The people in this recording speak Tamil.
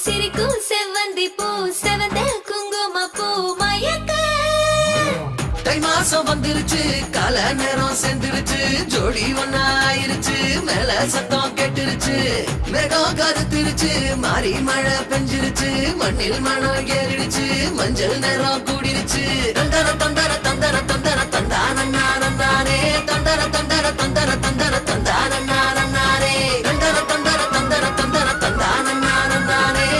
சிரிக்கும் செவ்வந்தி பூ செவந்த குங்கும பூ மயக்க தை மாசம் வந்துருச்சு கால நேரம் சேர்ந்துருச்சு ஜோடி ஒன்னா ஆயிருச்சு மேல சத்தம் கேட்டுருச்சு மேகம் கருத்துருச்சு மாறி மழை பெஞ்சிருச்சு மண்ணில் மனம் ஏறிடுச்சு மஞ்சள் நேரம் கூடிருச்சு தந்தர தந்தர தந்தர தந்தர தந்தானே தந்தர தந்தர தந்தர தந்தர